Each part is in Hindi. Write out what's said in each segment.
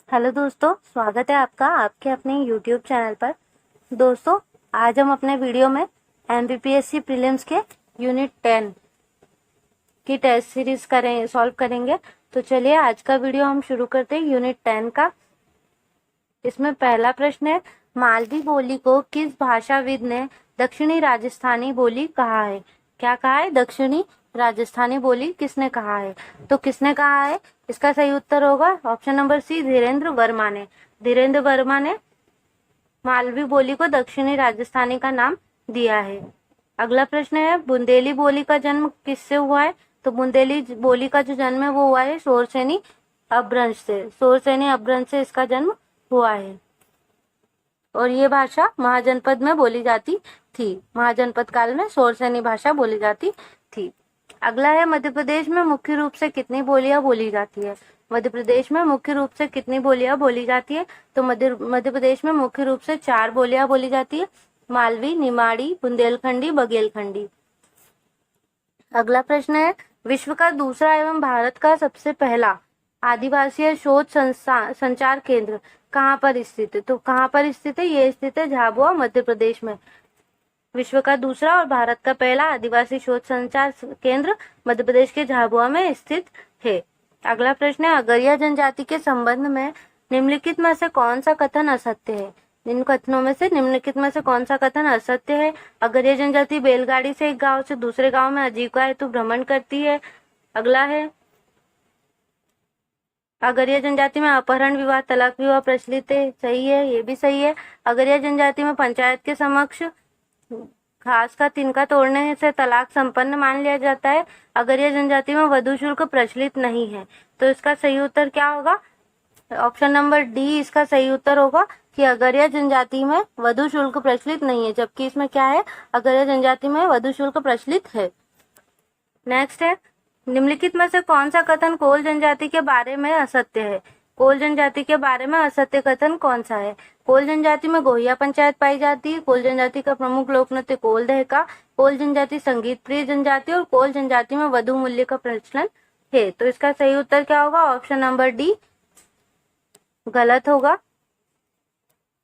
हेलो दोस्तों, स्वागत है आपका आपके अपने YouTube चैनल पर। दोस्तों, आज हम अपने वीडियो में MPPSC प्रीलिम्स के यूनिट 10 की टेस्ट सीरीज सॉल्व करेंगे। तो चलिए आज का वीडियो हम शुरू करते हैं यूनिट 10 का। इसमें पहला प्रश्न है, मालवी बोली को किस भाषाविद ने दक्षिणी राजस्थानी बोली कहा है? क्या कहा है? दक्षिणी राजस्थानी बोली किसने कहा है? तो किसने कहा है? इसका सही उत्तर होगा option number C, Dhirendra Verma ने। धीरेन्द्र वर्मा ने मालवी बोली को दक्षिणी राजस्थानी का नाम दिया है। अगला प्रश्न है, बुंदेली बोली का जन्म किससे हुआ है? तो बुंदेली बोली का जो जन्म है वो हुआ है शोरसेनी अपभ्रंश से। शोरसेनी अपभ्रंश से इसका जन्म हुआ है और ये भाषा महाजनपद में बोली जाती थी। महाजनपद काल में शोरसेनी भाषा बोली जाती थी। अगला है, मध्य प्रदेश में मुख्य रूप से कितनी बोलियां बोली जाती है? मध्य प्रदेश में मुख्य रूप से कितनी बोलियां बोली जाती है? तो मध्य प्रदेश में मुख्य रूप से 4 बोलियां बोली जाती है, मालवी, निमाड़ी, बुंदेलखंडी, बघेलखंडी। अगला प्रश्न है, विश्व का दूसरा एवं भारत का सबसे पहला आदिवासी शोध संचार केंद्र कहाँ पर स्थित है? तो कहाँ पर स्थित है? ये स्थित है झाबुआ, मध्य प्रदेश में। विश्व का दूसरा और भारत का पहला आदिवासी शोध संचार केंद्र मध्य प्रदेश के झाबुआ में स्थित है। अगला प्रश्न है, अगरिया जनजाति के संबंध में निम्नलिखित में से कौन सा कथन असत्य है? इन कथनों में से निम्नलिखित में से कौन सा कथन असत्य है? अगरिया जनजाति बैलगाड़ी से एक गांव से दूसरे गांव में आजीविका हेतु भ्रमण करती है। अगला है, अगरिया जनजाति में अपहरण विवाह, तलाक विवाह प्रचलित है। सही है, ये भी सही है। अगरिया जनजाति में पंचायत के समक्ष घास का तिनका तोड़ने से तलाक संपन्न मान लिया जाता है। अगरिया जनजाति में वधू शुल्क प्रचलित नहीं है। तो इसका सही उत्तर क्या होगा? ऑप्शन नंबर डी इसका सही उत्तर होगा कि अगरिया जनजाति में वधू शुल्क प्रचलित नहीं है, जबकि इसमें क्या है? अगरिया जनजाति में वधू शुल्क प्रचलित है। नेक्स्ट है, निम्नलिखित में से कौन सा कथन कोल जनजाति के बारे में असत्य है? कोल जनजाति के बारे में असत्य कथन कौन सा है? कोल जनजाति में गोहिया पंचायत पाई जाती है। कोल जनजाति का प्रमुख लोक नृत्य कोल दहका। कोल जनजाति संगीत प्रिय जनजाति और कोल जनजाति में वधु मूल्य का प्रचलन है। तो इसका सही उत्तर क्या होगा? ऑप्शन नंबर डी गलत होगा।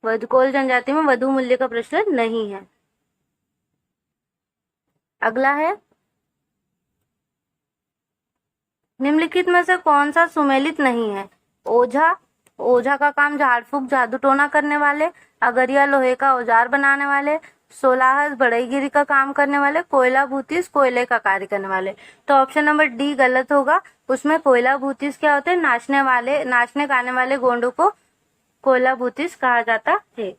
कोल जनजाति में वधु मूल्य का प्रचलन नहीं है। अगला है, निम्नलिखित में से कौन सा सुमेलित नहीं है? ओझा, ओझा का काम झाड़ फूक जादू टोना करने वाले। अगरिया लोहे का औजार बनाने वाले। सोलाहस बढ़ईगिरी का काम करने वाले। कोयला भूतिस कोयले का कार्य करने वाले। तो ऑप्शन नंबर डी गलत होगा। उसमें कोयला भूतिस क्या होते हैं? नाचने गाने वाले गोंडों को कोयला भूतिस कहा जाता है।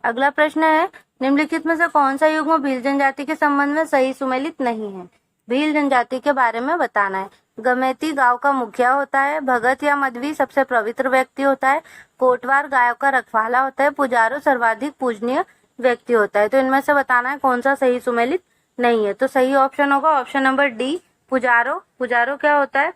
अगला प्रश्न है, निम्नलिखित में से कौन सा युग्म भील जनजाति के संबंध में सही सुमेलित नहीं है? भील जनजाति के बारे में बताना है। गमेती गांव का मुखिया होता है। भगत या मध्वी सबसे पवित्र व्यक्ति होता है। कोटवार गायों का रखवाला होता है। पुजारो सर्वाधिक पूजनीय व्यक्ति होता है। तो इनमें से बताना है कौन सा सही सुमेलित नहीं है। तो सही ऑप्शन होगा ऑप्शन नंबर डी, पुजारो। पुजारो क्या होता है?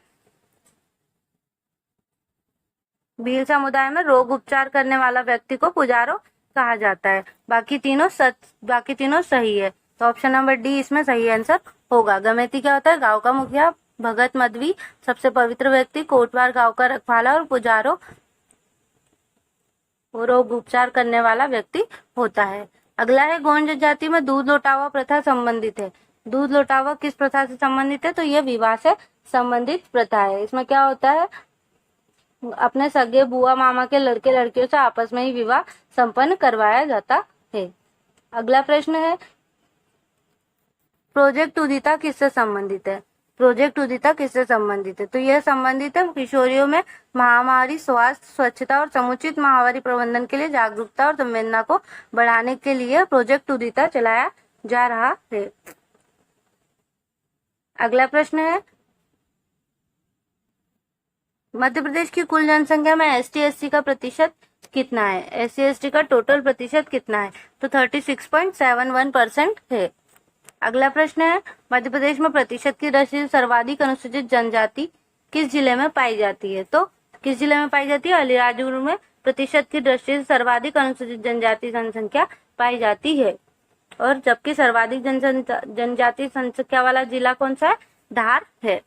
भील समुदाय में रोग उपचार करने वाला व्यक्ति को पुजारो कहा जाता है। बाकी तीनों सही है। तो ऑप्शन नंबर डी इसमें सही आंसर होगा। गमेती क्या होता है? गांव का मुखिया। भगत मध्वी सबसे पवित्र व्यक्ति। कोटवार गांव का रखवाला और पुजारो रोग उपचार करने वाला व्यक्ति होता है। अगला है, गोंड जनजाति में दूध लौटावा प्रथा संबंधित है। दूध लौटावा किस प्रथा से संबंधित है? तो यह विवाह से संबंधित प्रथा है। इसमें क्या होता है? अपने सगे बुआ मामा के लड़के लड़कियों से आपस में ही विवाह संपन्न करवाया जाता है। अगला प्रश्न है, प्रोजेक्ट उदिता किससे संबंधित है? प्रोजेक्ट उदिता किससे संबंधित है? तो यह संबंधित है किशोरियों में महामारी, स्वास्थ्य, स्वच्छता और समुचित महामारी प्रबंधन के लिए जागरूकता और संवेदना को बढ़ाने के लिए प्रोजेक्ट उदिता चलाया जा रहा है। अगला प्रश्न है, मध्य प्रदेश की कुल जनसंख्या में ST/SC का प्रतिशत कितना है? SC/ST का टोटल प्रतिशत कितना है? तो 36.71% है। अगला प्रश्न है, मध्य प्रदेश में प्रतिशत की दृष्टि से सर्वाधिक अनुसूचित जनजाति किस जिले में पाई जाती है? तो किस जिले में पाई जाती है? अलीराजपुर में प्रतिशत की दृष्टि से सर्वाधिक अनुसूचित जनजाति जनसंख्या पाई जाती है। और जबकि सर्वाधिक जनजाति संख्या वाला जिला कौन सा है? धार है।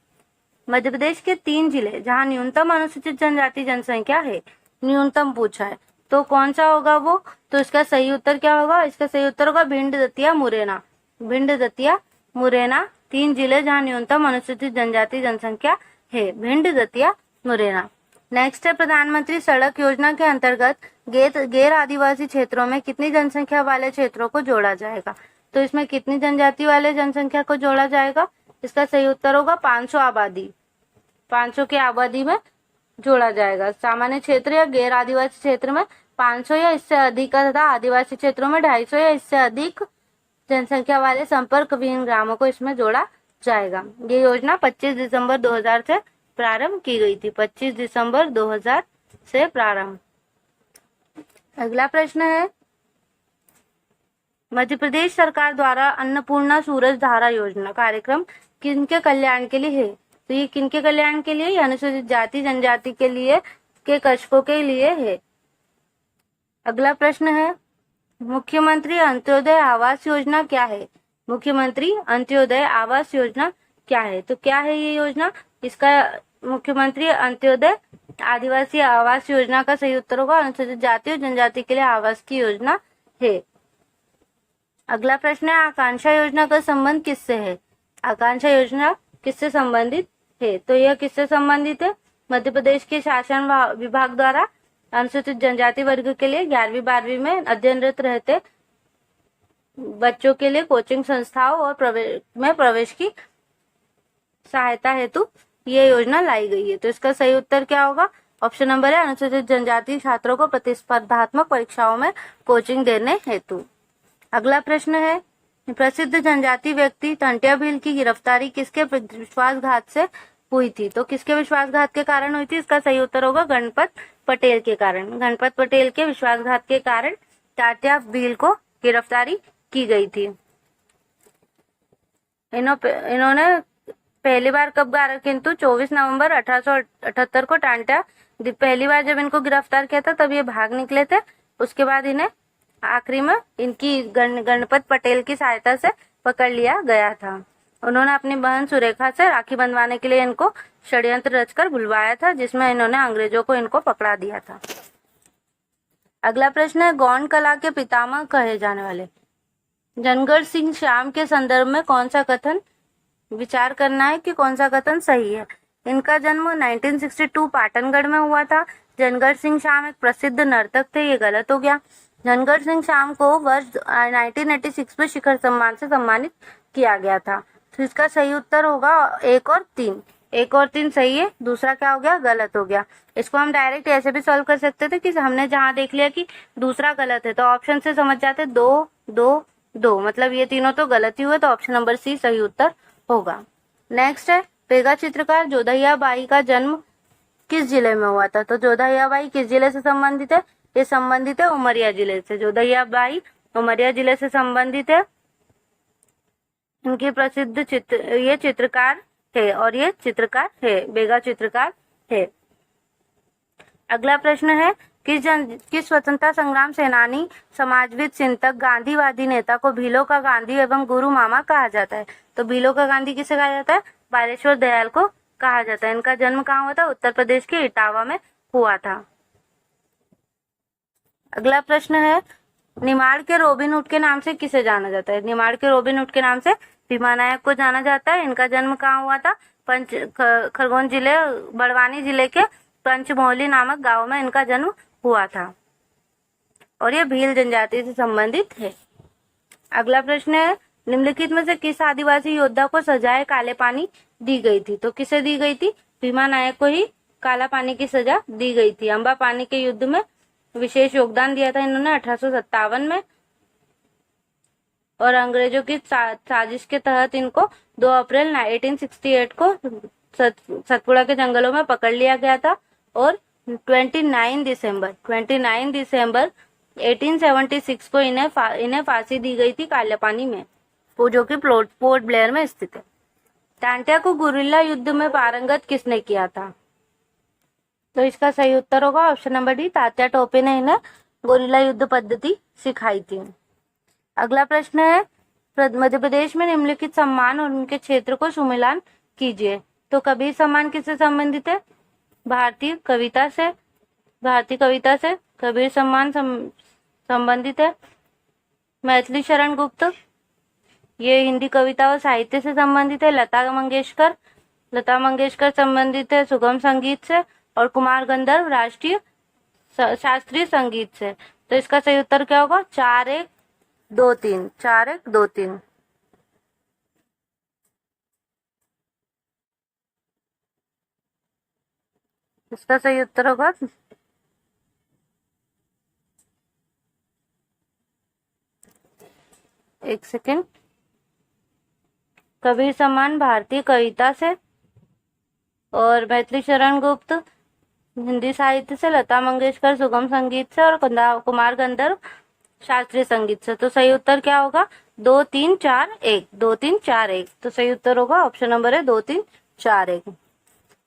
मध्य प्रदेश के 3 जिले जहां न्यूनतम अनुसूचित जनजाति जनसंख्या है, न्यूनतम पूछा है, तो कौन सा होगा वो? तो इसका सही उत्तर क्या होगा? इसका सही उत्तर होगा भिंड, दतिया, मुरैना। भिंड, दतिया, मुरैना 3 जिले जहां न्यूनतम अनुसूचित जनजाति जनसंख्या है, भिंड, दतिया, मुरैना। नेक्स्ट है प्रधानमंत्री सड़क योजना के अंतर्गत गैर आदिवासी क्षेत्रों में कितनी जनसंख्या वाले क्षेत्रों को जोड़ा जाएगा? तो इसमें कितनी जनजाति वाले जनसंख्या को जोड़ा जाएगा? इसका सही उत्तर होगा 500 आबादी। 500 की आबादी में जोड़ा जाएगा। सामान्य क्षेत्र या गैर आदिवासी क्षेत्र में 500 या इससे अधिक तथा आदिवासी क्षेत्रों में 250 या इससे अधिक जनसंख्या वाले संपर्क विहीन ग्रामों को इसमें जोड़ा जाएगा। ये योजना 25 दिसंबर 2000 से प्रारंभ की गई थी। 25 दिसंबर 2000 से प्रारंभ। अगला प्रश्न है, मध्य प्रदेश सरकार द्वारा अन्नपूर्णा सूरज धारा योजना कार्यक्रम किनके कल्याण के लिए है? तो ये किनके कल्याण के लिए? अनुसूचित जाति जनजाति के लिए, के कृषकों के लिए है। अगला प्रश्न है, मुख्यमंत्री अंत्योदय आवास योजना क्या है? मुख्यमंत्री अंत्योदय आवास योजना क्या है? तो क्या है ये योजना? इसका मुख्यमंत्री अंत्योदय आदिवासी आवास योजना का सही उत्तर होगा अनुसूचित जाति और जनजाति के लिए आवास की योजना है। अगला प्रश्न है, आकांक्षा योजना का संबंध किससे है? आकांक्षा योजना किससे संबंधित है? तो यह किससे संबंधित है? मध्य प्रदेश के शासन विभाग द्वारा अनुसूचित जनजाति वर्ग के लिए 11वीं 12वीं में अध्ययनरत रहते बच्चों के लिए कोचिंग संस्थाओं और प्रवेश की सहायता हेतु ये योजना लाई गई है। तो इसका सही उत्तर क्या होगा? ऑप्शन नंबर है अनुसूचित जनजाति छात्रों को प्रतिस्पर्धात्मक परीक्षाओं में कोचिंग देने हेतु। अगला प्रश्न है, प्रसिद्ध जनजाति व्यक्ति टंट्या भील की गिरफ्तारी किसके विश्वासघात से हुई थी? तो किसके विश्वासघात के कारण हुई थी? इसका सही उत्तर होगा गणपत पटेल के कारण। गणपत पटेल के विश्वासघात के कारण टंट्या भील को गिरफ्तारी की गई थी। इन्होंने पहली बार कब किंतु 24 नवंबर 1878 को टांट्या पहली बार जब इनको गिरफ्तार किया था तब ये भाग निकले थे। उसके बाद इन्हें आखिरी में इनकी गणपत पटेल की सहायता से पकड़ लिया गया था। उन्होंने अपनी बहन सुरेखा से राखी बंधवाने के लिए इनको षड्यंत्र रचकर बुलवाया था, जिसमें इन्होंने अंग्रेजों को इनको पकड़ा दिया था। अगला प्रश्न है, गौंड कला के पितामह कहे जाने वाले जनगढ़ सिंह श्याम के संदर्भ में कौन सा कथन विचार करना है कि कौन सा कथन सही है? इनका जन्म 1962 पाटनगढ़ में हुआ था। जनगढ़ सिंह श्याम एक प्रसिद्ध नर्तक थे, ये गलत हो गया। जनगढ़ सिंह श्याम को वर्ष 1986 में शिखर सम्मान से सम्मानित किया गया था। तो इसका सही उत्तर होगा 1 और 3। 1 और 3 सही है, दूसरा क्या हो गया? गलत हो गया। इसको हम डायरेक्ट ऐसे भी सॉल्व कर सकते थे कि हमने जहां देख लिया कि दूसरा गलत है तो ऑप्शन से समझ जाते 2, 2, 2, मतलब ये तीनों तो गलत ही हुए, तो ऑप्शन नंबर सी सही उत्तर होगा। नेक्स्ट है, बेगा चित्रकार जोधैया बाई का जन्म किस जिले में हुआ था? तो जोधैया बाई किस जिले से संबंधित है? ये संबंधित है उमरिया जिले से। जोधैया बाई उमरिया जिले से संबंधित है। इनकी प्रसिद्ध ये चित्रकार है और ये चित्रकार है, बेगा चित्रकार है। अगला प्रश्न है, किस स्वतंत्रता संग्राम सेनानी, समाजविद, चिंतक, गांधीवादी नेता को भीलों का गांधी एवं गुरु मामा कहा जाता है? तो भीलों का गांधी किसे कहा जाता है? बालेश्वर दयाल को कहा जाता है। इनका जन्म कहाँ हुआ था? उत्तर प्रदेश के इटावा में हुआ था। अगला प्रश्न है, निमाड़ के रॉबिन हुड के नाम से किसे जाना जाता है? निमाड़ के रॉबिन हुड के नाम से भीमा नायक को जाना जाता है। इनका जन्म कहाँ हुआ था? खरगोन जिले, बड़वानी जिले के पंचमोहली नामक गांव में इनका जन्म हुआ था और ये भील जनजाति से संबंधित है। अगला प्रश्न है, निम्नलिखित में से किस आदिवासी योद्धा को सजाए काले पानी दी गई थी? तो किसे दी गई थी? भीमा नायक को ही काला पानी की सजा दी गई थी। अंबा पानी के युद्ध में विशेष योगदान दिया था इन्होंने 1857 में और अंग्रेजों की साजिश के तहत इनको 2 अप्रैल 1868 को सतपुड़ा के जंगलों में पकड़ लिया गया था और 29 दिसंबर 1876 को इन्हें फांसी दी गई थी कालापानी में, जो कि पोर्ट ब्लेयर में स्थित है। टांट्या को गुरिल्ला युद्ध में पारंगत किसने किया था? तो इसका सही उत्तर होगा option number D, Tatya Tope ने इन्हें गुरिल्ला युद्ध पद्धति सिखाई थी। अगला प्रश्न है, मध्य प्रदेश में निम्नलिखित सम्मान और उनके क्षेत्र को सुमिलान कीजिए। तो कबीर सम्मान किससे संबंधित है? भारतीय कविता से, भारतीय कविता से कबीर सम्मान संबंधित है। मैथिली शरण गुप्त, ये हिंदी कविता और साहित्य से संबंधित है। लता मंगेशकर, लता मंगेशकर संबंधित है सुगम संगीत से। और कुमार गंधर्व राष्ट्रीय शास्त्रीय संगीत से। तो इसका सही उत्तर क्या होगा? 4-1-2-3, 4-1-2-3। इसका सही उत्तर होगा एक सेकेंड, कबीर सम्मान भारतीय कविता से और मैथिली शरण गुप्त हिंदी साहित्य से, लता मंगेशकर सुगम संगीत से और कुमार गंधर्व शास्त्रीय संगीत से। तो सही उत्तर क्या होगा? 2-3-4-1, 2-3-4-1। तो सही उत्तर होगा ऑप्शन नंबर है 2-3-4-1।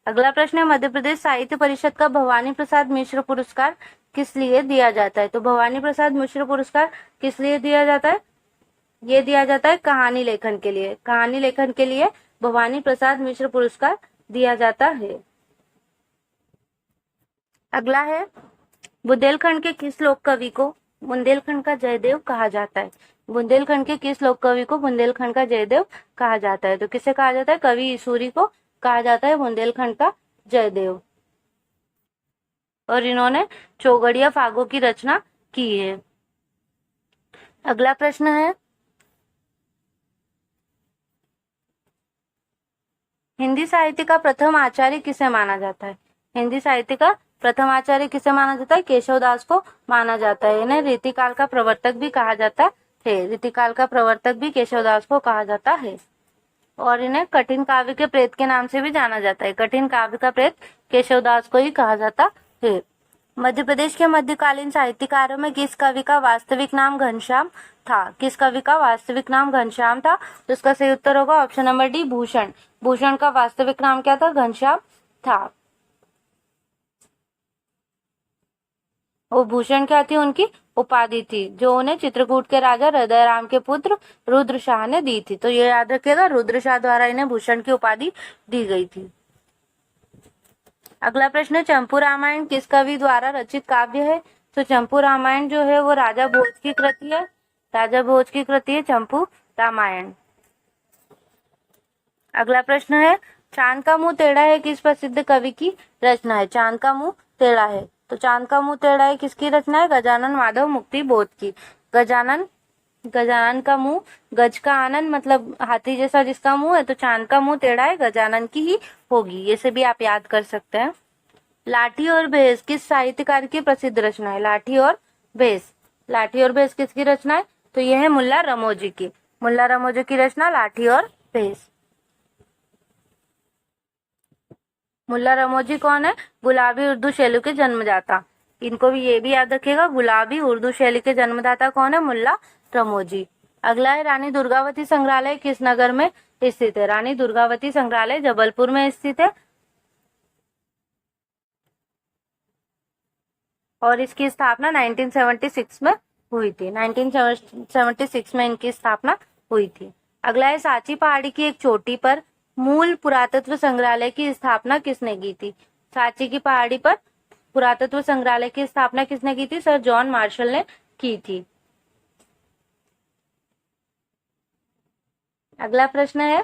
अगला प्रश्न है, मध्य प्रदेश साहित्य परिषद का भवानी प्रसाद मिश्र पुरस्कार किस लिए दिया जाता है? तो भवानी प्रसाद मिश्र पुरस्कार किस लिए दिया जाता है? ये दिया जाता है कहानी लेखन के लिए। कहानी लेखन के लिए भवानी प्रसाद मिश्र पुरस्कार दिया जाता है। अगला है, बुंदेलखंड के किस लोक कवि को बुंदेलखंड का जयदेव कहा जाता है? बुंदेलखंड के किस लोक कवि को बुंदेलखंड का जयदेव कहा जाता है? तो किसे कहा जाता है? कवि ईसूरी को कहा जाता है बुंदेलखंड का जयदेव। और इन्होंने चौगड़िया फागों की रचना की है। अगला प्रश्न है, हिंदी साहित्य का प्रथम आचार्य किसे माना जाता है? हिंदी साहित्य का प्रथम आचार्य किसे माना जाता है? केशवदास को माना जाता है। इन्हें रीतिकाल का प्रवर्तक भी कहा जाता है। रीतिकाल का प्रवर्तक भी केशवदास को कहा जाता है। और इन्हें कठिन काव्य के प्रेत के नाम से भी जाना जाता है। कठिन काव्य का प्रेत केशवदास को ही कहा जाता है। मध्य प्रदेश के मध्यकालीन साहित्यकारों में किस कवि का वास्तविक नाम घनश्याम था? किस कवि का वास्तविक नाम घनश्याम था? तो इसका सही उत्तर होगा option number D, Bhushan. Bhushan का वास्तविक नाम क्या था? घनश्याम था। वो भूषण क्या थी? उनकी उपाधि थी, जो उन्हें चित्रकूट के राजा हृदयराम के पुत्र रुद्र शाह ने दी थी। तो ये याद रखिएगा, रुद्र शाह द्वारा इन्हें भूषण की उपाधि दी गई थी। अगला प्रश्न, चंपू रामायण किस कवि द्वारा रचित काव्य है? तो चंपू रामायण जो है वो राजा भोज की कृति है। राजा भोज की कृति है चंपू रामायण। अगला प्रश्न है, चांद का मुंह टेढ़ा है किस प्रसिद्ध कवि की रचना है? चांद का मुंह टेढ़ा है, तो चांद का मुंह टेढ़ा है किसकी रचना है? गजानन माधव मुक्ति बोध की। गजानन का मुंह, गज का आनंद मतलब हाथी जैसा जिसका मुंह है, तो चांद का मुंह टेढ़ा है गजानन की ही होगी। ये से भी आप याद कर सकते हैं। लाठी और भैंस किस साहित्यकार की प्रसिद्ध रचना है? लाठी और भैंस, लाठी और भैंस किसकी रचना है? तो यह है मुल्ला रमोजी की। मुल्ला रमोजी की रचना लाठी और भैंस। मुल्ला रमोजी कौन है? गुलाबी उर्दू शैली के जन्मदाता। इनको भी ये भी याद रखिएगा, गुलाबी उर्दू शैली के जन्मदाता कौन है? मुल्ला रमोजी। अगला है, रानी दुर्गावती संग्रहालय किस नगर में स्थित है? रानी दुर्गावती संग्रहालय जबलपुर में स्थित है और इसकी स्थापना 1976 में हुई थी। 1976 में इनकी स्थापना हुई थी। अगला है, सांची पहाड़ी की एक चोटी पर मूल पुरातत्व संग्रहालय की स्थापना किसने की थी? सांची की पहाड़ी पर पुरातत्व संग्रहालय की स्थापना किसने की थी? सर जॉन मार्शल ने की थी। अगला प्रश्न है,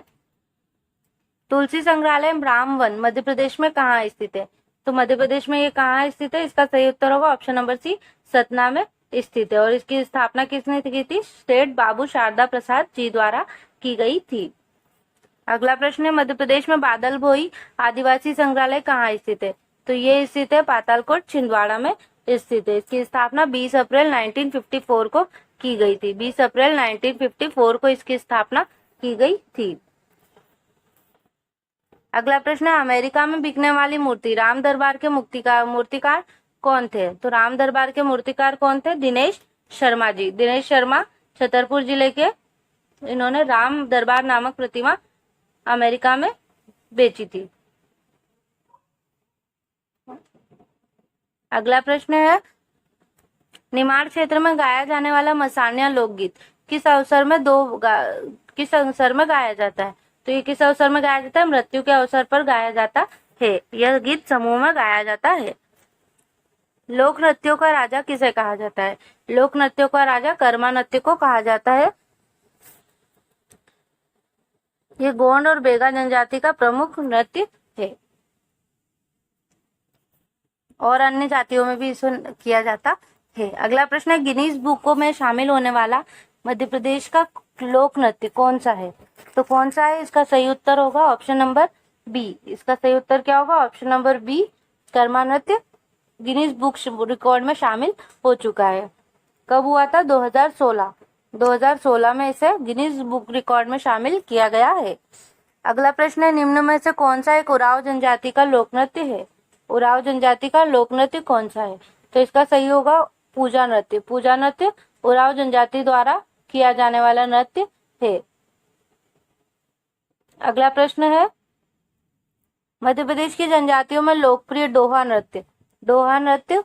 तुलसी संग्रहालय ब्राह्मवन मध्य प्रदेश में कहाँ स्थित है? तो मध्य प्रदेश में ये कहाँ स्थित है? इसका सही उत्तर होगा ऑप्शन नंबर सी, सतना में स्थित है। और इसकी स्थापना किसने की थी? स्टेट बाबू शारदा प्रसाद जी द्वारा की गई थी। अगला प्रश्न है, मध्य प्रदेश में बादल भोई आदिवासी संग्रहालय कहाँ स्थित है? तो ये स्थित है पातालकोट छिंदवाड़ा में स्थित है। इसकी स्थापना 20 अप्रैल 1954 को की गई थी। 20 अप्रैल 1954 को इसकी स्थापना की गई थी। अगला प्रश्न है, अमेरिका में बिकने वाली मूर्ति राम दरबार के मूर्तिकार कौन थे? तो राम दरबार के मूर्तिकार कौन थे? दिनेश शर्मा जी। दिनेश शर्मा छतरपुर जिले के, इन्होंने राम दरबार नामक प्रतिमा अमेरिका में बेची थी। अगला प्रश्न है, निमाड़ क्षेत्र में गाया जाने वाला मसानिया लोकगीत किस अवसर में गाया जाता है? तो ये किस अवसर में गाया जाता है? मृत्यु के अवसर पर गाया जाता है। यह गीत समूह में गाया जाता है। लोक नृत्यों का राजा किसे कहा जाता है? लोक नृत्यों का राजा कर्मा नृत्य को कहा जाता है। ये गोंड और बेगा जनजाति का प्रमुख नृत्य है और अन्य जातियों में भी इसे किया जाता है। अगला प्रश्न है, गिनीज बुक में शामिल होने वाला मध्य प्रदेश का लोक नृत्य कौन सा है? तो कौन सा है? इसका सही उत्तर होगा ऑप्शन नंबर बी। इसका सही उत्तर क्या होगा? ऑप्शन नंबर बी, कर्मा नृत्य गिनीज बुक रिकॉर्ड में शामिल हो चुका है। कब हुआ था? 2016। 2016 में इसे गिनीज बुक रिकॉर्ड में शामिल किया गया है। अगला प्रश्न है, निम्न में से कौन सा एक उरांव जनजाति का लोक नृत्य है? उरांव जनजाति का लोक नृत्य कौन सा है? तो इसका सही होगा पूजा नृत्य। पूजा नृत्य उरांव जनजाति द्वारा किया जाने वाला नृत्य है। अगला प्रश्न है, मध्य प्रदेश की जनजातियों में लोकप्रिय डोहा नृत्य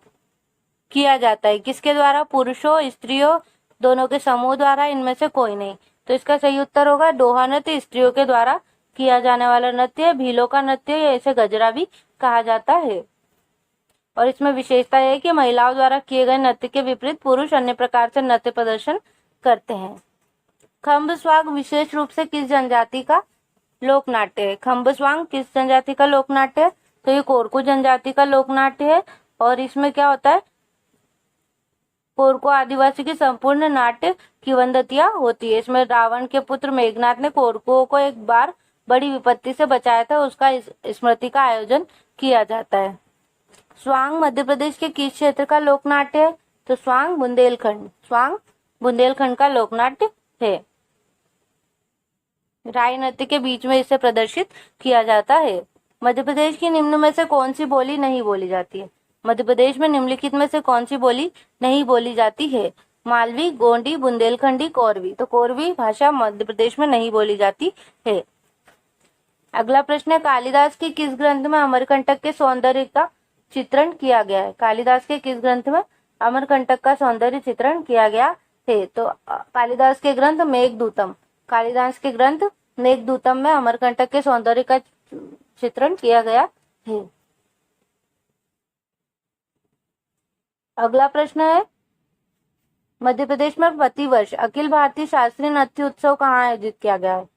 किया जाता है किसके द्वारा? पुरुषों स्त्रियों दोनों के समूह द्वारा, इनमें से कोई नहीं। तो इसका सही उत्तर होगा डोहा नृत्य स्त्रियों के द्वारा किया जाने वाला नृत्य है। भीलों का नृत्य या इसे गजरा भी कहा जाता है और इसमें विशेषता है कि महिलाओं द्वारा किए गए नृत्य के विपरीत पुरुष अन्य प्रकार से नृत्य प्रदर्शन करते हैं। खम्ब स्वांग विशेष रूप से किस जनजाति का लोक नाट्य है? खम्ब स्वांग किस जनजाति का लोक नाट्य है? तो ये कोरकू जनजाति का लोक नाट्य है और इसमें क्या होता है? कोरकू आदिवासी की संपूर्ण नाट्य किंवदंतियां होती है। इसमें रावण के पुत्र मेघनाथ ने कोरकुओं को एक बार बड़ी विपत्ति से बचाया था, उसका स्मृति का आयोजन किया जाता है। स्वांग मध्य प्रदेश के किस क्षेत्र का लोक नाट्य है? तो स्वांग बुंदेलखंड का लोक नाट्य है। राय नृत्य के बीच में इसे प्रदर्शित किया जाता है। मध्य प्रदेश की निम्न में से कौन सी बोली नहीं बोली जाती है? मध्य प्रदेश में निम्नलिखित में से कौन सी बोली नहीं बोली जाती है? मालवी, गोंडी, बुंदेलखंडी, कोरवी। तो कोरवी भाषा मध्य प्रदेश में नहीं बोली जाती है। अगला प्रश्न है, कालिदास के किस ग्रंथ में अमरकंटक के सौंदर्य का चित्रण किया गया है? कालिदास के किस ग्रंथ में अमरकंटक का सौंदर्य चित्रण किया गया है? तो कालिदास के ग्रंथ मेघदूतम में अमरकंटक के सौंदर्य का चित्रण किया गया है। अगला प्रश्न है, मध्य प्रदेश में प्रतिवर्ष अखिल भारतीय शास्त्रीय नृत्य उत्सव कहाँ आयोजित किया गया है?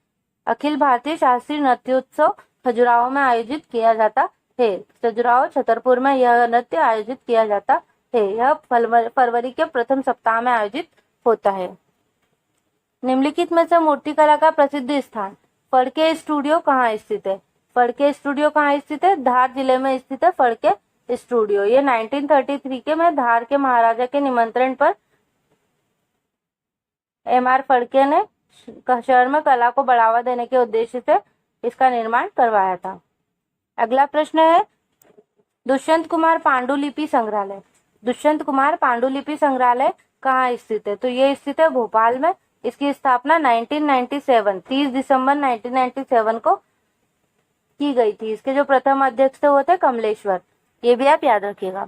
अखिल भारतीय शास्त्रीय नृत्य उत्सव खजुराहो में आयोजित किया जाता है। खजुराहो छतरपुर में यह नृत्य आयोजित किया जाता है। यह फरवरी के प्रथम सप्ताह में आयोजित होता है। निम्नलिखित में से मूर्तिकला का प्रसिद्ध स्थान फड़के स्टूडियो कहाँ स्थित है? फड़के स्टूडियो कहाँ स्थित है? धार जिले में स्थित है फड़के स्टूडियो। ये 1933 के में धार के महाराजा के निमंत्रण पर M.R. फड़के ने शहर में कला को बढ़ावा देने के उद्देश्य से इसका निर्माण करवाया था। अगला प्रश्न है, दुष्यंत कुमार पांडुलिपि संग्रहालय कहाँ स्थित है? तो ये स्थित है भोपाल में। इसकी स्थापना 30 दिसंबर 1997 को की गई थी। इसके जो प्रथम अध्यक्ष थे वो थे कमलेश्वर। ये भी आप याद रखिएगा।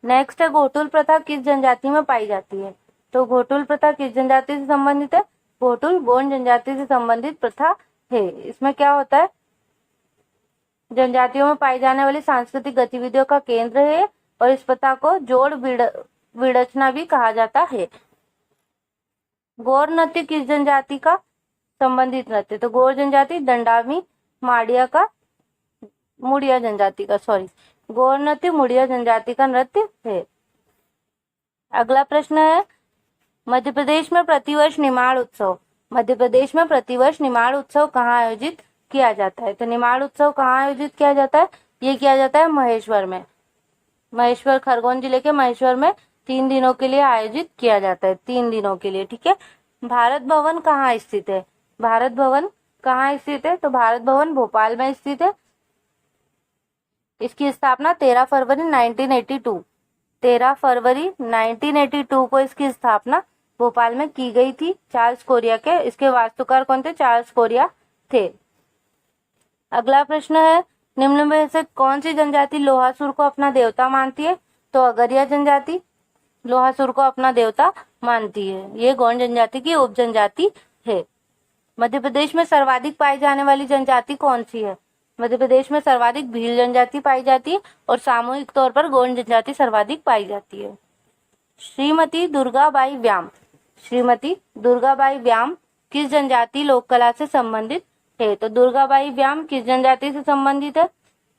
नेक्स्ट है, घोटुल प्रथा किस जनजाति में पाई जाती है? तो घोटुल प्रथा किस जनजाति से संबंधित है? घोटुल गोंड जनजाति से संबंधित प्रथा है। इसमें क्या होता है? जनजातियों में पाई जाने वाली सांस्कृतिक गतिविधियों का केंद्र है और इस प्रथा को जोड़ विड़चना भी कहा जाता है। गौर नृत्य किस जनजाति का संबंधित नृत्य? तो गौर जनजाति दंडामी मुड़िया जनजाति का गौर नृत्य मुड़िया जनजाति का नृत्य है। अगला प्रश्न है, मध्य प्रदेश में प्रतिवर्ष निमाड़ उत्सव कहाँ आयोजित किया जाता है? तो निमाड़ उत्सव कहाँ आयोजित किया जाता है? ये किया जाता है महेश्वर में। खरगोन जिले के महेश्वर में 3 दिनों के लिए आयोजित किया जाता है। 3 दिनों के लिए, ठीक है। भारत भवन कहाँ स्थित है? तो भारत भवन भोपाल में स्थित है। इसकी स्थापना 13 फरवरी 1982 को इसकी स्थापना भोपाल में की गई थी चार्ल्स कोरिया के। इसके वास्तुकार कौन थे? चार्ल्स कोरिया थे। अगला प्रश्न है, निम्न में से कौन सी जनजाति लोहासुर को अपना देवता मानती है? तो अगरिया जनजाति लोहासुर को अपना देवता मानती है। ये गोंड जनजाति की उपजनजाति है। मध्य प्रदेश में सर्वाधिक पाई जाने वाली जनजाति कौन सी है? मध्य प्रदेश में सर्वाधिक भील जनजाति पाई जाती है और सामूहिक तौर पर गोंड जनजाति सर्वाधिक पाई जाती है। श्रीमती दुर्गाबाई व्याम, श्रीमती दुर्गाबाई व्याम किस जनजाति लोक कला से संबंधित है? तो दुर्गाबाई व्याम किस जनजाति से संबंधित है?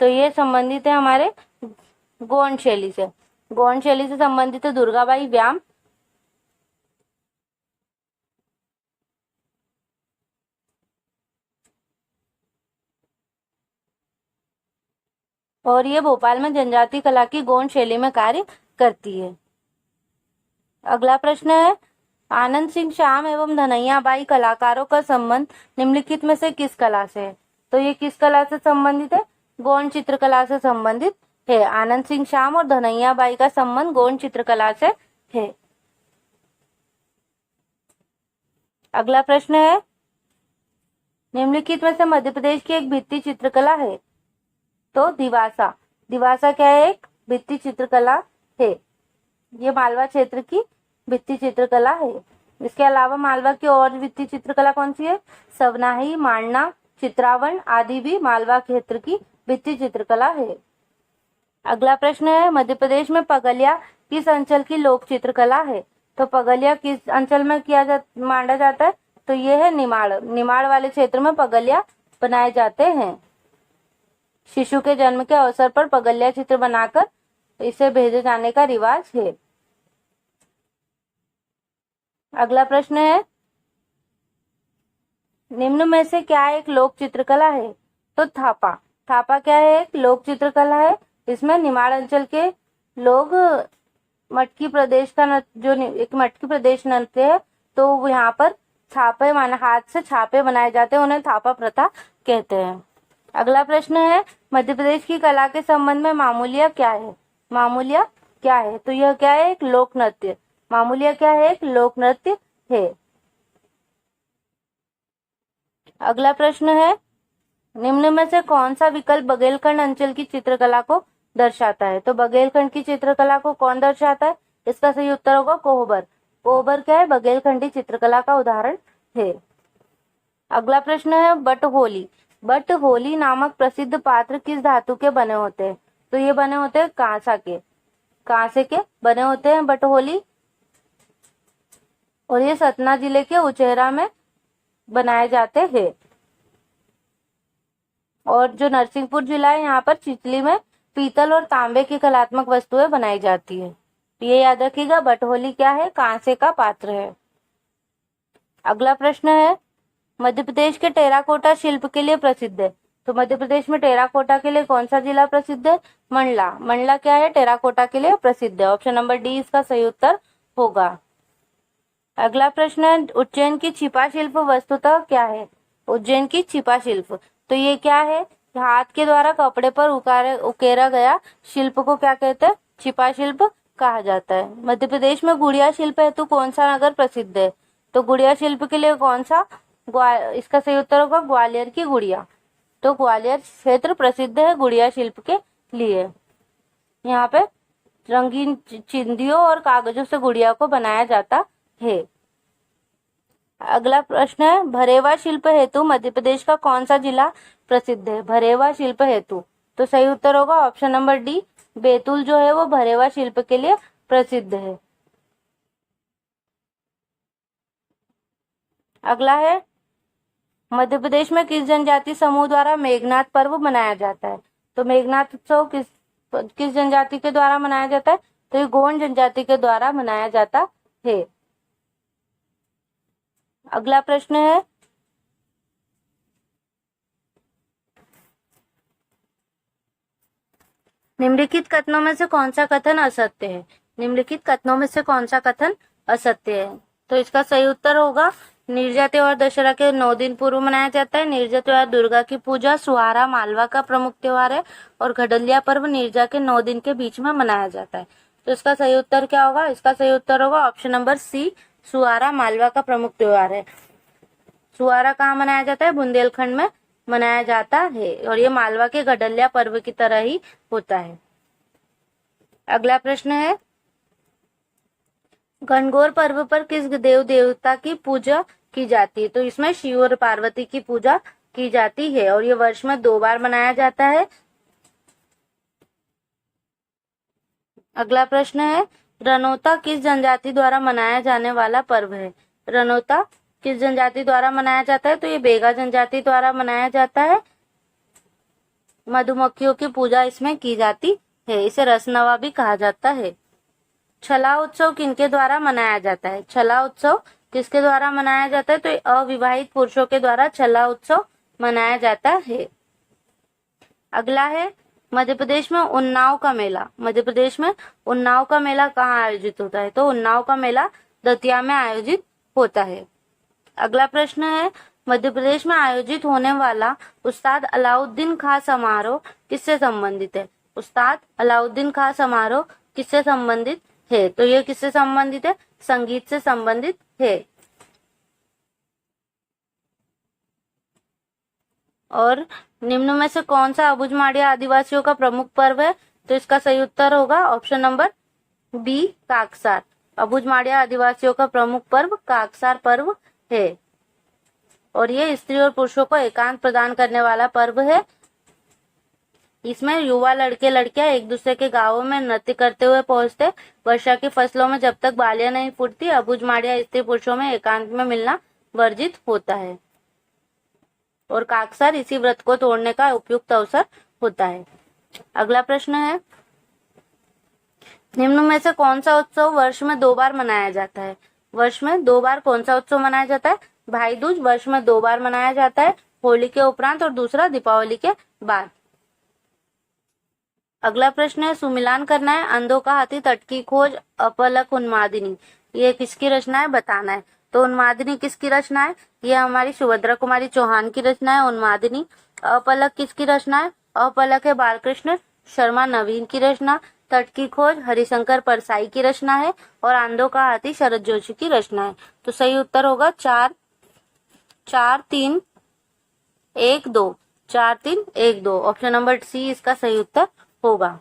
तो ये संबंधित है हमारे गोंड शैली से, गोंड शैली से संबंधित है दुर्गाबाई व्याम। और ये भोपाल में जनजाति कला की गोंड शैली में कार्य करती है। अगला प्रश्न है, आनंद सिंह श्याम एवं धनैया बाई कलाकारों का संबंध निम्नलिखित में से किस कला से है? तो ये किस कला से संबंधित है? गोंड चित्रकला से संबंधित है। आनंद सिंह श्याम और धनैया बाई का संबंध गोंड चित्रकला से है। अगला प्रश्न है, निम्नलिखित में से मध्य प्रदेश की एक भित्ति चित्रकला है? तो दिवासा, दिवासा क्या है? एक भित्ति चित्रकला है। ये मालवा क्षेत्र की भित्ति चित्रकला है। इसके अलावा मालवा की और भित्ति चित्रकला कौन सी है? सवनाही, मांडना, चित्रावन आदि भी मालवा क्षेत्र की भित्ति चित्रकला है। अगला प्रश्न है, मध्य प्रदेश में पगलिया किस अंचल की लोक चित्रकला है? तो पगलिया किस अंचल में मांडा जाता है? तो ये है निमाड़, निमाड़ वाले क्षेत्र में पगलिया बनाए जाते हैं। शिशु के जन्म के अवसर पर पगलिया चित्र बनाकर इसे भेजे जाने का रिवाज है। अगला प्रश्न है, निम्न में से क्या एक लोक चित्रकला है? तो थापा, थापा क्या है? एक लोक चित्रकला है। इसमें निमाड़ अंचल के लोग मटकी प्रदेश का जो एक मटकी प्रदेश नृत्य है, तो यहाँ पर छापे माना हाथ से छापे बनाए जाते हैं, उन्हें थापा प्रथा कहते हैं। अगला प्रश्न है, मध्य प्रदेश की कला के संबंध में मामूलिया क्या है? मामूलिया क्या है? तो यह क्या है? एक लोक नृत्य। मामूलिया क्या है? एक लोक नृत्य है। अगला प्रश्न है, निम्न में से कौन सा विकल्प बघेलखंड अंचल की चित्रकला को दर्शाता है? तो बघेलखंड की चित्रकला को कौन दर्शाता है? इसका सही उत्तर होगा कोहबर। कोहबर क्या है? बघेलखंडी चित्रकला का उदाहरण है। अगला प्रश्न है, बटहोली, बटहोली नामक प्रसिद्ध पात्र किस धातु के बने होते हैं? तो ये बने होते हैं कांसा के, कांसे के बने होते हैं बटहोली। और ये सतना जिले के उचेहरा में बनाए जाते हैं। और जो नरसिंहपुर जिला है, यहाँ पर चिचली में पीतल और तांबे की कलात्मक वस्तुएं बनाई जाती है। ये याद रखिएगा, बटहोली क्या है? कांसे का पात्र है। अगला प्रश्न है, मध्य प्रदेश के टेराकोटा शिल्प के लिए प्रसिद्ध है? तो मध्य प्रदेश में टेराकोटा के लिए कौन सा जिला प्रसिद्ध है? मंडला। मंडला क्या है? टेराकोटा के लिए प्रसिद्ध है। ऑप्शन नंबर डी इसका सही उत्तर होगा। अगला प्रश्न है, उज्जैन की छिपा शिल्प वस्तुतः क्या है? उज्जैन की छिपा शिल्प, तो ये क्या है? हाथ के द्वारा कपड़े पर उकेरा गया शिल्प को क्या कहते हैं? छिपा शिल्प कहा जाता है। मध्य प्रदेश में गुड़िया शिल्प हेतु कौन सा नगर प्रसिद्ध है? तो गुड़िया शिल्प के लिए कौन सा? इसका सही उत्तर होगा ग्वालियर की गुड़िया। तो ग्वालियर क्षेत्र प्रसिद्ध है गुड़िया शिल्प के लिए। यहाँ पे रंगीन चिंदियों और कागजों से गुड़िया को बनाया जाता है। अगला प्रश्न है, भरेवा शिल्प हेतु मध्य प्रदेश का कौन सा जिला प्रसिद्ध है? भरेवा शिल्प हेतु, तो सही उत्तर होगा ऑप्शन नंबर डी, बैतूल जो है वो भरेवा शिल्प के लिए प्रसिद्ध है। अगला है, मध्य प्रदेश में किस जनजाति समूह द्वारा मेघनाथ पर्व मनाया जाता है? तो मेघनाथ उत्सव किस जनजाति के द्वारा मनाया जाता है? तो ये गोंड जनजाति के द्वारा मनाया जाता है। अगला प्रश्न है, निम्नलिखित कथनों में से कौन सा कथन असत्य है? निम्नलिखित कथनों में से कौन सा कथन असत्य है? तो इसका सही उत्तर होगा निर्जा त्योहार दशहरा के 9 दिन पूर्व मनाया जाता है। निर्जा त्योहार दुर्गा की पूजा, सुहारा मालवा का प्रमुख त्योहार है और घडलिया पर्व निर्जा के 9 दिन के बीच में मनाया जाता है। तो इसका सही उत्तर क्या होगा? इसका सही उत्तर होगा ऑप्शन नंबर सी, सुहारा मालवा का प्रमुख त्योहार है। सुहारा कहाँ मनाया जाता है? बुंदेलखंड में मनाया जाता है और ये मालवा के घडलिया पर्व की तरह ही होता है। अगला प्रश्न है, गणगौर पर्व पर किस देव देवता की पूजा की जाती है? तो इसमें शिव और पार्वती की पूजा की जाती है और ये वर्ष में 2 बार मनाया जाता है। अगला प्रश्न है, रनौता किस जनजाति द्वारा मनाया जाने वाला पर्व है? रनौता किस जनजाति द्वारा मनाया जाता है? तो ये बेगा जनजाति द्वारा मनाया जाता है। मधुमक्खियों की पूजा इसमें की जाती है। इसे रसनवा भी कहा जाता है। छला उत्सव किनके द्वारा मनाया जाता है? छला उत्सव किसके द्वारा मनाया जाता है? तो अविवाहित पुरुषों के द्वारा छला उत्सव मनाया जाता है। अगला है, मध्य प्रदेश में उन्नाव का मेला। मध्य प्रदेश में उन्नाव का मेला कहाँ आयोजित होता है? तो उन्नाव का मेला दतिया में आयोजित होता है। अगला प्रश्न है, मध्य प्रदेश में आयोजित होने वाला उस्ताद अलाउद्दीन खां समारोह किससे संबंधित है? उस्ताद अलाउद्दीन खां समारोह किससे संबंधित है? तो ये किससे संबंधित है? संगीत से संबंधित है। और निम्न में से कौन सा अबुझमाड़िया आदिवासियों का प्रमुख पर्व है? तो इसका सही उत्तर होगा option number B, Kaksar. Abujhmaria आदिवासियों का प्रमुख पर्व काकसार पर्व है और ये स्त्री और पुरुषों को एकांत प्रदान करने वाला पर्व है। इसमें युवा लड़के लड़कियां एक दूसरे के गांवों में नृत्य करते हुए पहुंचते। वर्षा की फसलों में जब तक बालियां नहीं फूटती, अबुझमाड़िया स्त्री पुरुषों में एकांत में मिलना वर्जित होता है और काकसार इसी व्रत को तोड़ने का उपयुक्त अवसर होता है। अगला प्रश्न है, निम्न में से कौन सा उत्सव वर्ष में 2 बार मनाया जाता है? वर्ष में 2 बार कौन सा उत्सव मनाया जाता है? भाई दूज वर्ष में 2 बार मनाया जाता है, होली के उपरांत और दूसरा दीपावली के बाद। अगला प्रश्न है, सुमिलान करना है, अंधों का हाथी, तट की खोज, अपलक, उन्मादिनी। ये किसकी रचना है बताना है। तो उन्मादिनी किसकी रचना है? ये हमारी सुभद्रा कुमारी चौहान की रचना है उन्मादिनी। अपलक किसकी रचना है? अपलक है बालकृष्ण शर्मा नवीन की रचना। तट की खोज हरिशंकर परसाई की रचना है और आंधों का हाथी शरद जोशी की रचना है। तो सही उत्तर होगा 4 4 3 1 2 4 3 1 2। ऑप्शन नंबर सी इसका सही उत्तर होगा।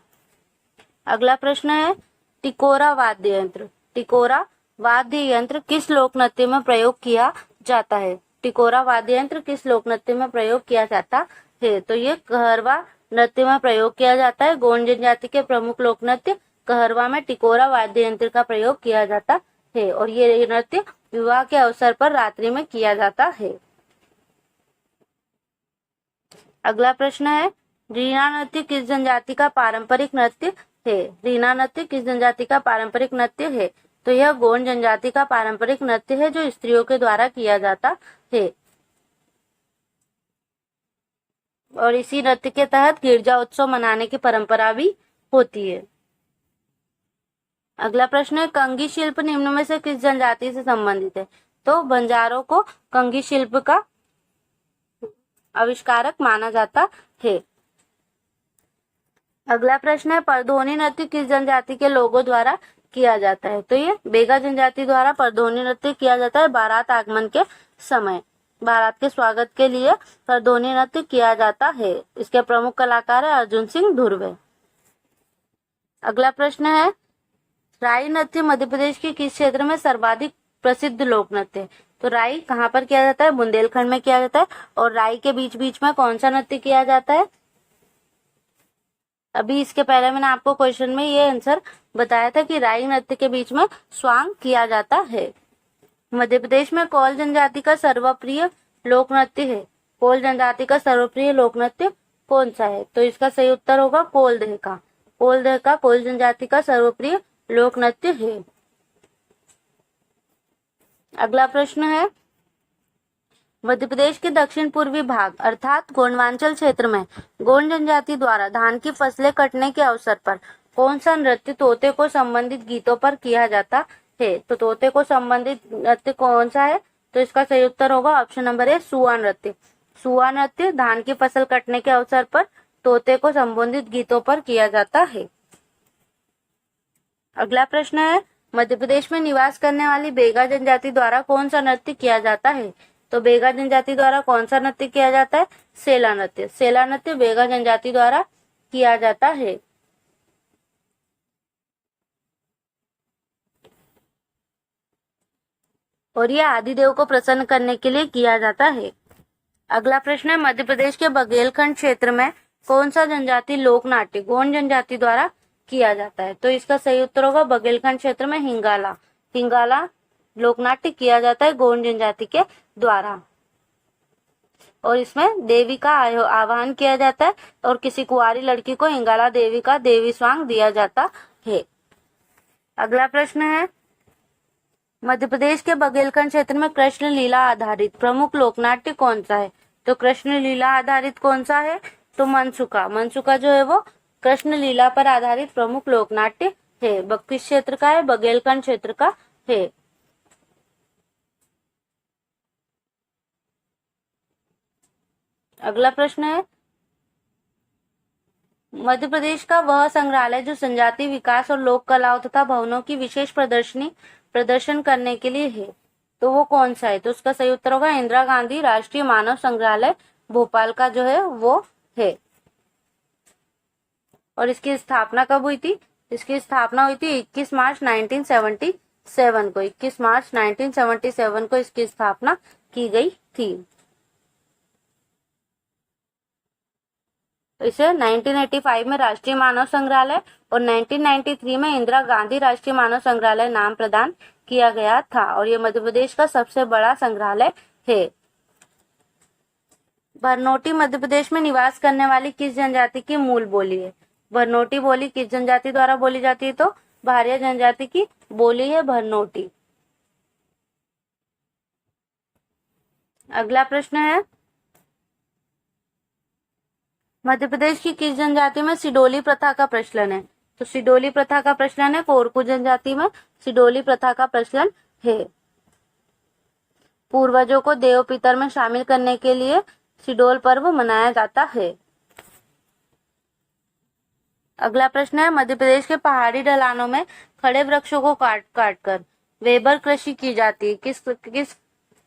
अगला प्रश्न है, टिकोरा वाद्य यंत्र। टिकोरा वाद्य यंत्र किस लोक नृत्य में प्रयोग किया जाता है? टिकोरा वाद्य यंत्र किस लोक नृत्य में प्रयोग किया जाता है? तो ये कहरवा नृत्य में प्रयोग किया जाता है। गोंड जनजाति के प्रमुख लोक नृत्य कहरवा में टिकोरा वाद्य यंत्र का प्रयोग किया जाता है और ये नृत्य विवाह के अवसर पर रात्रि में किया जाता है। अगला प्रश्न है, रीना नृत्य किस जनजाति का पारंपरिक नृत्य है? रीना नृत्य किस जनजाति का पारंपरिक नृत्य है? तो यह गोंड जनजाति का पारंपरिक नृत्य है जो स्त्रियों के द्वारा किया जाता है और इसी नृत्य के तहत गिरजा उत्सव मनाने की परंपरा भी होती है। अगला प्रश्न है, कंगी शिल्प निम्न में से किस जनजाति से संबंधित है? तो बंजारों को कंगी शिल्प का आविष्कारक माना जाता है। अगला प्रश्न है, परधोनी नृत्य किस जनजाति के लोगों द्वारा किया जाता है? तो ये बेगा जनजाति द्वारा परधोनी नृत्य किया जाता है। बारात आगमन के समय बारात के स्वागत के लिए परधोनी नृत्य किया जाता है। इसके प्रमुख कलाकार है अर्जुन सिंह धुर्वे। अगला प्रश्न है, राई नृत्य मध्य प्रदेश के किस क्षेत्र में सर्वाधिक प्रसिद्ध लोक नृत्य है? तो राई कहाँ पर किया जाता है? बुंदेलखंड में किया जाता है और राई के बीच बीच में कौन सा नृत्य किया जाता है? अभी इसके पहले मैंने आपको क्वेश्चन में ये आंसर बताया था कि राई नृत्य के बीच में स्वांग किया जाता है। मध्य प्रदेश में कोल जनजाति का सर्वप्रिय लोक नृत्य है। कोल जनजाति का सर्वप्रिय लोक नृत्य कौन सा है? तो इसका सही उत्तर होगा कोल देहका। कोल देहका कोल जनजाति का सर्वप्रिय लोक नृत्य है। अगला प्रश्न है, मध्य प्रदेश के दक्षिण पूर्वी भाग अर्थात गोंडवांचल क्षेत्र में गोंड जनजाति द्वारा धान की फसलें कटने के अवसर पर कौन सा नृत्य तोते को संबंधित गीतों पर किया जाता है? तो तोते को संबंधित नृत्य कौन सा है? तो इसका सही उत्तर होगा ऑप्शन नंबर ए, सुआ नृत्य। सुआ नृत्य धान की फसल कटने के अवसर पर तोते को संबंधित गीतों पर किया जाता है। अगला प्रश्न है, मध्य प्रदेश में निवास करने वाली बेगा जनजाति द्वारा कौन सा नृत्य किया जाता है? तो बेगा जनजाति द्वारा कौन सा नृत्य किया जाता है? सेला नृत्य। सेला नृत्य बेगा जनजाति द्वारा किया जाता है। और ये आदिदेव को प्रसन्न करने के लिए किया जाता है। अगला प्रश्न है, मध्य प्रदेश के बघेलखंड क्षेत्र में कौन सा जनजाति लोक नाट्य गोंड जनजाति द्वारा किया जाता है? तो इसका सही उत्तर होगा बघेलखंड क्षेत्र में हिंगाला। हिंगाला लोकनाट्य किया जाता है गोंड जनजाति के द्वारा, और इसमें देवी का आवाहन किया जाता है और किसी कुंवारी लड़की को हिंगाला देवी का देवी स्वांग दिया जाता है। अगला प्रश्न है, मध्य प्रदेश के बघेलखंड क्षेत्र में कृष्ण लीला आधारित प्रमुख लोकनाट्य कौन सा है? तो कृष्ण लीला आधारित कौन सा है? तो मनसुखा। मनसुखा जो है वो कृष्ण लीला पर आधारित प्रमुख लोकनाट्य है। किस क्षेत्र का है? बघेलखंड क्षेत्र का है। अगला प्रश्न है, मध्य प्रदेश का वह संग्रहालय जो जनजाति विकास और लोक कलाओं तथा भवनों की विशेष प्रदर्शन करने के लिए है, तो वो कौन सा है? तो उसका सही उत्तर होगा इंदिरा गांधी राष्ट्रीय मानव संग्रहालय भोपाल का जो है वो है। और इसकी स्थापना कब हुई थी? इसकी स्थापना हुई थी 21 मार्च 1977 को। 21 मार्च 1977 को इसकी स्थापना की गई थी। इसे 1985 में राष्ट्रीय मानव संग्रहालय और 1993 में इंदिरा गांधी राष्ट्रीय मानव संग्रहालय नाम प्रदान किया गया था, और ये मध्य प्रदेश का सबसे बड़ा संग्रहालय है। भरनोटी मध्य प्रदेश में निवास करने वाली किस जनजाति की मूल बोली है? भरनोटी बोली किस जनजाति द्वारा बोली जाती है? तो भारिया जनजाति की बोली है भरनोटी। अगला प्रश्न है, मध्य प्रदेश की किस जनजाति में सिडोली प्रथा का प्रचलन है? तो सिडोली प्रथा का प्रचलन है कोरकू जनजाति में सिडोली प्रथा का प्रचलन है। पूर्वजों को देव पितर में शामिल करने के लिए सिडोल पर्व मनाया जाता है। अगला प्रश्न है, मध्य प्रदेश के पहाड़ी ढलानों में खड़े वृक्षों को काट कर वेबर कृषि की जाती है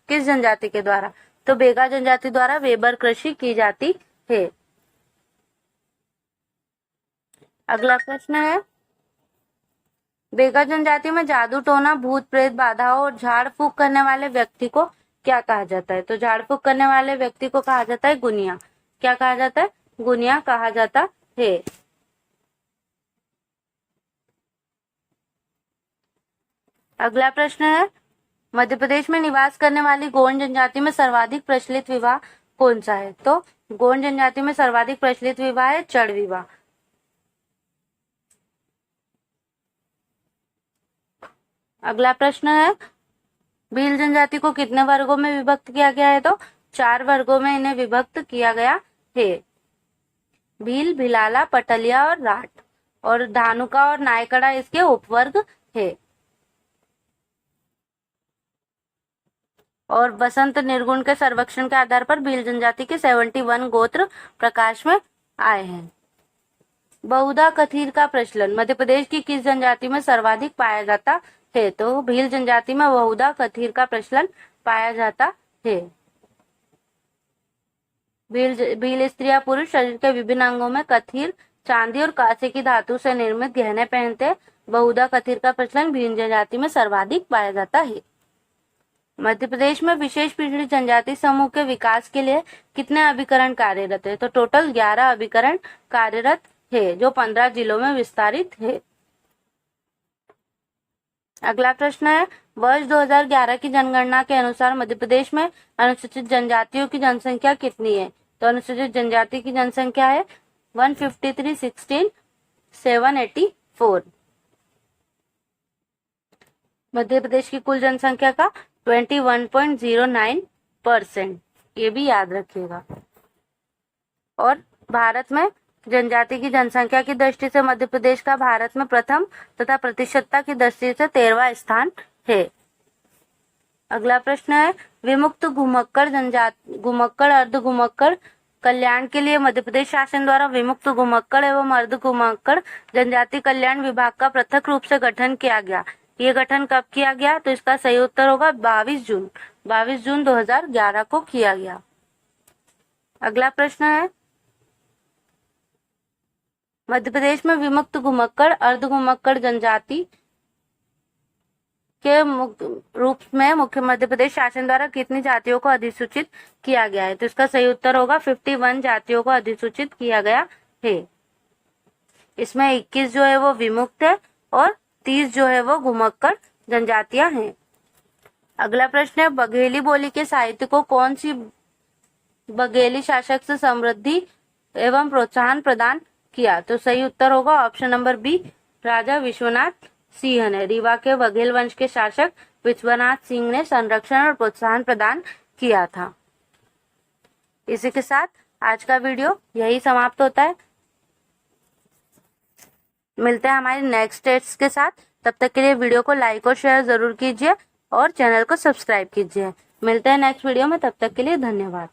किस जनजाति के द्वारा? तो बेगा जनजाति द्वारा वेबर कृषि की जाती है। अगला प्रश्न है, बेगा जनजाति में जादू टोना भूत प्रेत बाधाओं और झाड़ फूक करने वाले व्यक्ति को क्या कहा जाता है? तो झाड़ फूक करने वाले व्यक्ति को कहा जाता है गुनिया। क्या कहा जाता है? गुनिया कहा जाता है। अगला प्रश्न है, मध्य प्रदेश में निवास करने वाली गोंड जनजाति में सर्वाधिक प्रचलित विवाह कौन सा है? तो गोंड जनजाति में सर्वाधिक प्रचलित विवाह है चड़ विवाह। अगला प्रश्न है, भील जनजाति को कितने वर्गों में विभक्त किया गया है? तो 4 वर्गों में इन्हें विभक्त किया गया है। भील, भिलाला, पटलिया और राठ, और धानुका और नायकड़ा इसके उपवर्ग है। और बसंत निर्गुण के सर्वेक्षण के आधार पर भील जनजाति के 71 गोत्र प्रकाश में आए हैं। बहुधा कथीर का प्रचलन मध्य प्रदेश की किस जनजाति में सर्वाधिक पाया जाता है? तो भील जनजाति में बहुधा कथीर का प्रचलन पाया जाता है। भील स्त्रियां पुरुष शरीर के विभिन्न अंगों में कथीर, चांदी और कांसे की धातु से निर्मित गहने पहनते। बहुधा कथीर का प्रचलन भील जनजाति में सर्वाधिक पाया जाता है। मध्य प्रदेश में विशेष पीढ़ी जनजाति समूह के विकास के लिए कितने अभिकरण कार्यरत है? तो टोटल 11 अभिकरण कार्यरत है जो 15 जिलों में विस्तारित है। अगला प्रश्न है, वर्ष 2011 की जनगणना के अनुसार मध्य प्रदेश में अनुसूचित जनजातियों की जनसंख्या कितनी है? तो अनुसूचित जनजाति की जनसंख्या है 153,16,784। मध्य प्रदेश की कुल जनसंख्या का 21.09%, ये भी याद रखिएगा। और भारत में जनजाति की जनसंख्या की दृष्टि से मध्य प्रदेश का भारत में प्रथम तथा प्रतिशतता की दृष्टि से 13वां स्थान है। अगला प्रश्न है, विमुक्त घुमक्कड़ घुमक्कड़ अर्ध घुमक्कड़ कल्याण के लिए मध्य प्रदेश शासन द्वारा विमुक्त घुमक्कड़ एवं अर्ध घुमक्कड़ जनजाति कल्याण विभाग का पृथक रूप से गठन किया गया। ये गठन कब किया गया? तो इसका सही उत्तर होगा 22 जून 2011 को किया गया। अगला प्रश्न है, मध्य प्रदेश में विमुक्त घुमक्कड़ अर्ध घुमक्कड़ जनजाति के रूप में मुख्य मध्य प्रदेश शासन द्वारा कितनी जातियों को अधिसूचित किया गया है? तो इसका सही उत्तर होगा 51 जातियों को अधिसूचित किया गया है। इसमें 21 जो है वो विमुक्त है और 30 जो है वो घुमक्कड़ जनजातियां हैं। अगला प्रश्न है, बघेली बोली के साहित्य को कौन सी बघेली शासक से समृद्धि एवं प्रोत्साहन प्रदान किया? तो सही उत्तर होगा ऑप्शन नंबर बी, राजा विश्वनाथ सिंह ने। रीवा के बघेल वंश के शासक विश्वनाथ सिंह ने संरक्षण और प्रोत्साहन प्रदान किया था। इसी के साथ आज का वीडियो यही समाप्त होता है। मिलते हैं हमारे नेक्स्ट टेस्ट के साथ। तब तक के लिए वीडियो को लाइक और शेयर जरूर कीजिए और चैनल को सब्सक्राइब कीजिए। मिलते हैं नेक्स्ट वीडियो में, तब तक के लिए धन्यवाद।